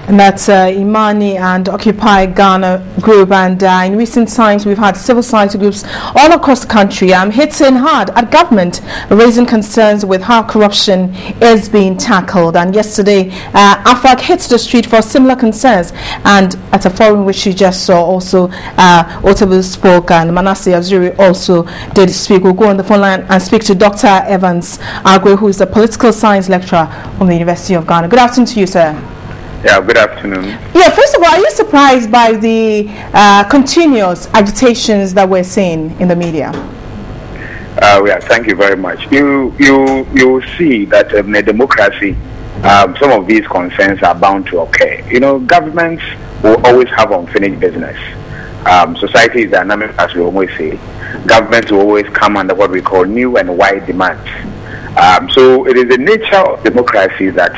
And that's Imani and Occupy Ghana group, and in recent times we've had civil society groups all across the country hitting hard at government, raising concerns with how corruption is being tackled. And yesterday AFAC hit the street for similar concerns, and at a forum which you just saw also Otabu spoke and Manasseh Azuri also did speak. We'll go on the phone line and speak to Dr. Evans Agwe, who is a political science lecturer from the University of Ghana. Good afternoon to you, sir. Yeah, good afternoon. Yeah, first of all, are you surprised by the continuous agitations that we're seeing in the media? Yeah, thank you very much. You see that in a democracy, some of these concerns are bound to occur. You know, governments will always have unfinished business. Society is dynamic, as we always say. Governments will always come under what we call new and wide demands. So it is the nature of democracy that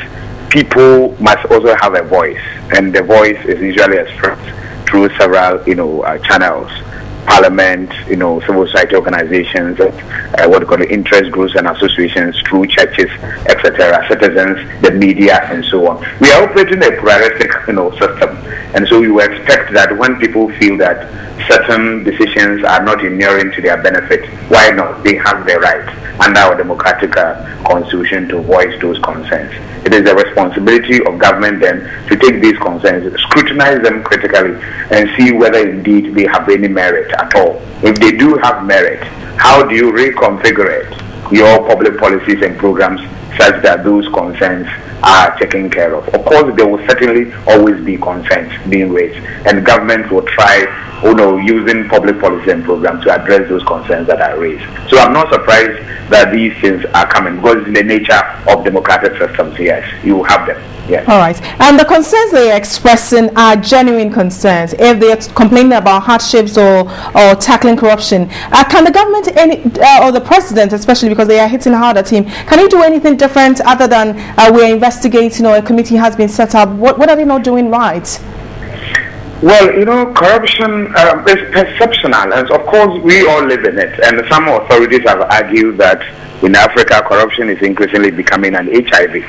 people must also have a voice, and the voice is usually expressed through several, channels: parliament, civil society organizations, what we call interest groups and associations, through churches, etc., citizens, the media, and so on. We are operating a pluralistic, system, and so you expect that when people feel that certain decisions are not inuring to their benefit, why not? They have the right under our democratic constitution to voice those concerns. It is the responsibility of government then to take these concerns, scrutinize them critically, and see whether indeed they have any merit at all. If they do have merit, how do you reconfigure your public policies and programs such that those concerns are taken care of? Of course, there will certainly always be concerns being raised, and government will try, using public policy and programs to address those concerns that are raised. So I'm not surprised that these things are coming, because in the nature of democratic systems, yes, you have them. Yes. All right. And the concerns they are expressing are genuine concerns. If they are complaining about hardships or tackling corruption, can the government or the president, especially because they are hitting hard at him, can he do anything different other than we're investigating or a committee has been set up? What are they not doing right? Well, corruption is perceptional, and of course we all live in it. And some authorities have argued that in Africa, corruption is increasingly becoming an HIV.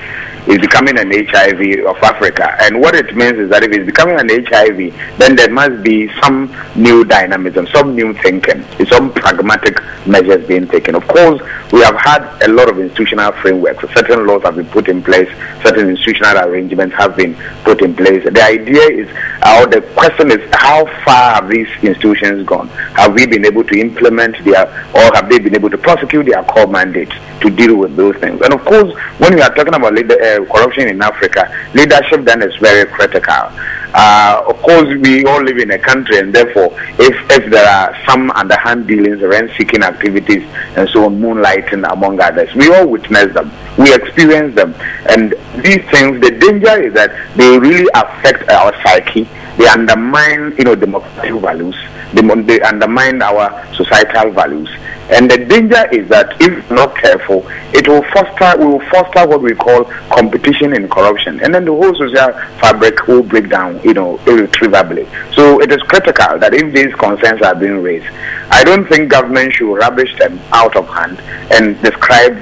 It's becoming an HIV of Africa. And what it means is that if it's becoming an HIV, then there must be some new dynamism, some new thinking, some pragmatic measures being taken. Of course, we have had a lot of institutional frameworks. Certain laws have been put in place, certain institutional arrangements have been put in place. The idea is, or the question is, how far have these institutions gone? Have we been able to implement or have they been able to prosecute their core mandate to deal with those things? And of course, when we are talking about corruption in Africa, leadership then is very critical. Of course, we all live in a country, and therefore, if there are some underhand dealings, rent-seeking activities, and so on, moonlighting among others, we all witness them, we experience them, and these things, the danger is that they really affect our psyche. They undermine, democratic values. They undermine our societal values. And the danger is that if not careful, we will foster what we call competition in corruption. And then the whole social fabric will break down, irretrievably. So it is critical that if these concerns are being raised, I don't think government should rubbish them out of hand and describe,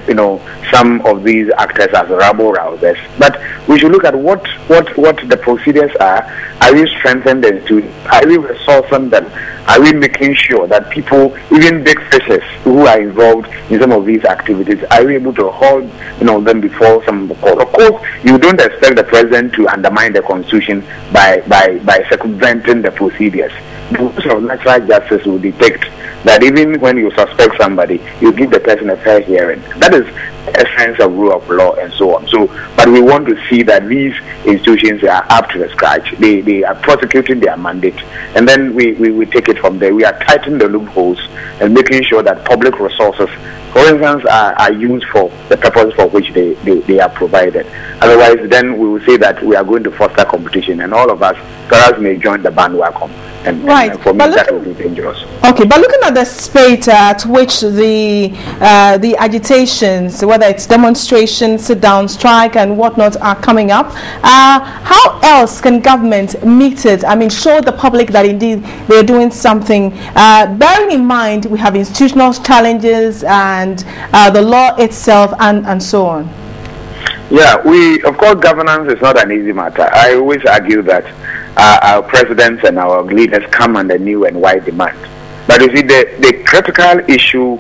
some of these actors as rabble rousers. But we should look at what the procedures are. Are we strengthening the institutions? Are we resourcing them? Are we making sure that people, even big fishes who are involved in some of these activities, are we able to hold them before some court? Of course, you don't expect the president to undermine the constitution by circumventing the procedures. The rules of natural justice will detect that even when you suspect somebody, you give the person a fair hearing. That is a sense of rule of law and so on. So, but we want to see that these institutions are up to the scratch. They are prosecuting their mandate, and then we take it from there. We are tightening the loopholes and making sure that public resources, for instance, are used for the purpose for which they are provided. Otherwise, then we will say that we are going to foster competition, and all of us perhaps may join the bandwagon. And for me, that will be dangerous. Okay, but looking at the spate at which the agitations, whether it's demonstration, sit-down, strike, and whatnot, are coming up, how else can government meet it? I mean, show the public that indeed they're doing something. Bearing in mind we have institutional challenges and the law itself and so on. Yeah, of course, governance is not an easy matter. I always argue that our presidents and our leaders come under new and wide demand. But you see, the critical issue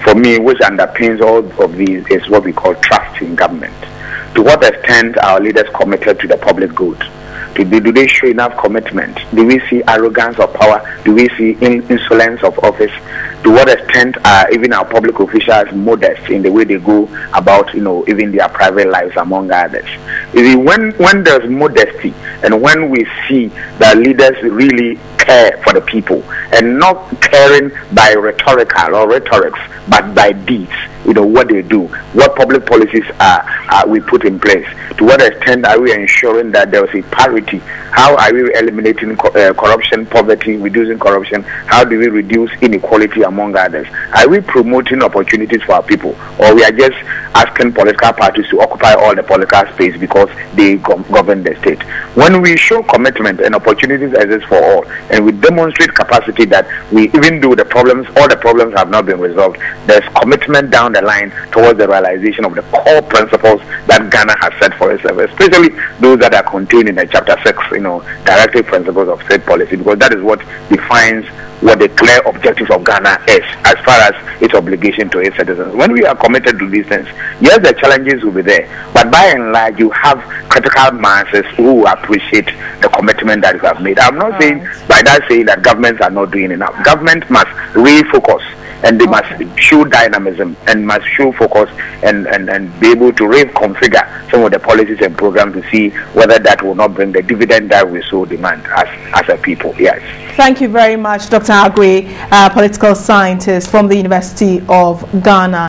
for me, which underpins all of these, is what we call trust in government. To what extent are our leaders committed to the public good? Do they show enough commitment? Do we see arrogance of power? Do we see insolence of office? To what extent are even our public officials modest in the way they go about, even their private lives, among others? You see, when there's modesty and when we see that leaders really care for the people and not caring by rhetorics, but by deeds, what they do, what public policies are we put in place, to what extent are we ensuring that there is a parity, how are we eliminating corruption, poverty, reducing corruption, how do we reduce inequality among others, are we promoting opportunities for our people, or we are just asking political parties to occupy all the political space because they govern the state. When we show commitment and opportunities exist for all, and we demonstrate capacity that we, even though all the problems have not been resolved, there's commitment down the line towards the realization of the core principles that Ghana has set for itself, especially those that are contained in the Chapter 6, directive principles of state policy, because that is what defines what the clear objectives of Ghana is as far as its obligation to its citizens. When we are committed to these things, yes, the challenges will be there, but by and large, you have critical masses who appreciate the commitment that you have made. I'm not saying by that saying that governments are not doing enough. Government must refocus, and they must show dynamism and must show focus and be able to reconfigure some of the policies and programs to see whether that will not bring the dividend that we so demand as a people. Yes. Thank you very much, Dr. Agwe, political scientist from the University of Ghana.